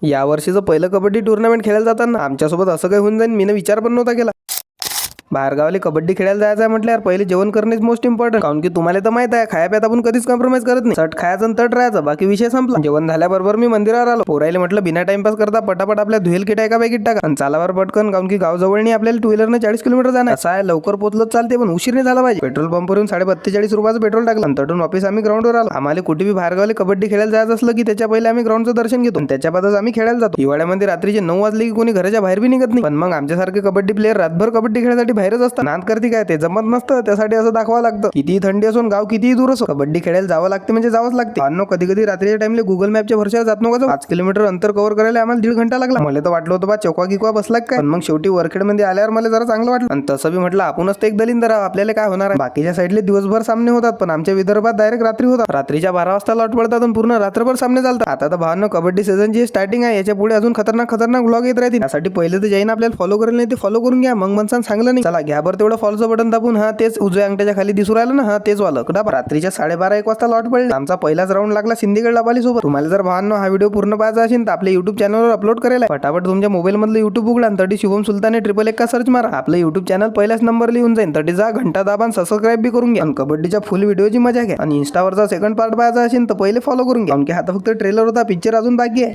या वर्षीचं पहिलं कबड्डी टुर्नामेंट खेळायला जाताना आमच्यासोबत असं काही होऊन जाईल मी विचार पण नव्हता केला. बाहेरगावले कबड्डी खेळायला जायचं आहे म्हटल्यावर पहिले जेवण करणेच मोस्ट इम्पॉर्टंट. कारण की तुम्हाला तर माहित आहे खायाप्यात आपण कधीच कॉम्प्रोमाइज करत नाही. चट खायचं आणि तट राहायचं, बाकी विषय संपला. जेवण झाल्याबरोबर मी मंदिरावर आलो. पोरायले म्हटलं बिना टाइमपास करता पटापट आपल्या धुईल किटा एका बॅगीत टाका आणि चालावर पटकन. कारण की गाव जवळ नाही, आपल्याला टू व्हीलरने 40 किलोमीटर जाणार. असं आहे लवकर पोहोचलोच चालते पण उशीर नाही झाला पाहिजे. पेट्रोल पंपवरून 42.5 रुपयाचं पेट्रोल टाकलं आणि तटून वापस आम्ही ग्राउंडवर आलो. आम्हाला कुठे बी बाहेरगावले कबड्डी खेळायला जायचं असलं की त्याच्या पहिले आम्ही ग्राउंडचं दर्शन घेतो आणि त्याच्या बादच आम्ही खेळायला जातो. हिवाळ्यामध्ये रात्रीचे 9 वाजले की कोणी घराच्या बाहेर बी निघत नाही. पण मग आमच्यासारखे कबड्डी प्लेयर रातभर कबड्डी खेळायसाठी बाहेरच असतात. नाद करते काय ते जमत नसतं. त्यासाठी असं दाखवावं लागतं. कितीही थंडी असून गाव कितीही दूर असो कबड्डी खेळायला जावं लागते म्हणजे जावंच लागते. अन्न कधी कधी रात्रीच्या टाइमला गुगल मॅपच्या भरशावर जात नका. 5 किलोमीटर अंतर कव्हर करायला आम्हाला 1.5 घंटा लागला. मला तर वाटलं होतं बा चौका किकवा बसला काय, पण मग शेवटी वरखेडमध्ये आल्यावर मला जरा चांगलं वाटलं. आणि तसं बी म्हटलं आपणच ते एक दलिंदर आहोत, आपल्याला काय होणार आहे. बाकीच्या साईडले दिवसभर सामने होतात पण आमच्या विदर्भात डायरेक्ट रात्री होतात. रात्रीच्या 12 वाजता लॉट पडतात आणि पूर्ण रात्रभर सामने चालतात. आता तर भावांनो कबड्डी सीझनची स्टार्टिंग आहे. याच्या पुढे अजून खतरनाक व्लॉग येत राहतील. त्यासाठी पहिले तर जैन आपल्याला फॉलो करेल नाही ते फॉलो करून घ्या. मग मनसान चांगलं नाही. चला घ्या बरं तेवढं फॉलोचं बटन दाबून. हा तेच उजव्या अंगठ्याच्या खाली दिसू राहिलं ना, हा तेच वालं रात्रीच्या 12:30-1 वाजता लॉट पडले. आमचा पहिलाच राऊंड लागला सिंदीगड लाबाली सोबत. तुम्हाला जर भावांनो हा व्हिडिओ पूर्ण पाहायचा असेल तर आपल्या युट्यूब चॅनलवर अपलोड करायला फटाफट तुमच्या मोबाईल मधलं युट्यूब उघडा आणि तटी शुभम सुलताने 111 का सर्च मारा. आपलं युट्यूब चॅनल पहिल्याच नंबरला येऊन जाईल. तटी जा घंटा दाबा आणि सबस्क्राईब बी करून घ्या आणि कबड्डीच्या फुल व्हिडिओची मजा घ्या. आणि इंस्टावरचा सेकंड पार्ट पाहायचा असेल तर पहिले फॉलो करून घ्या. कारण की आता फक्त ट्रेलर होता, पिक्चर अजून बाकी आहे.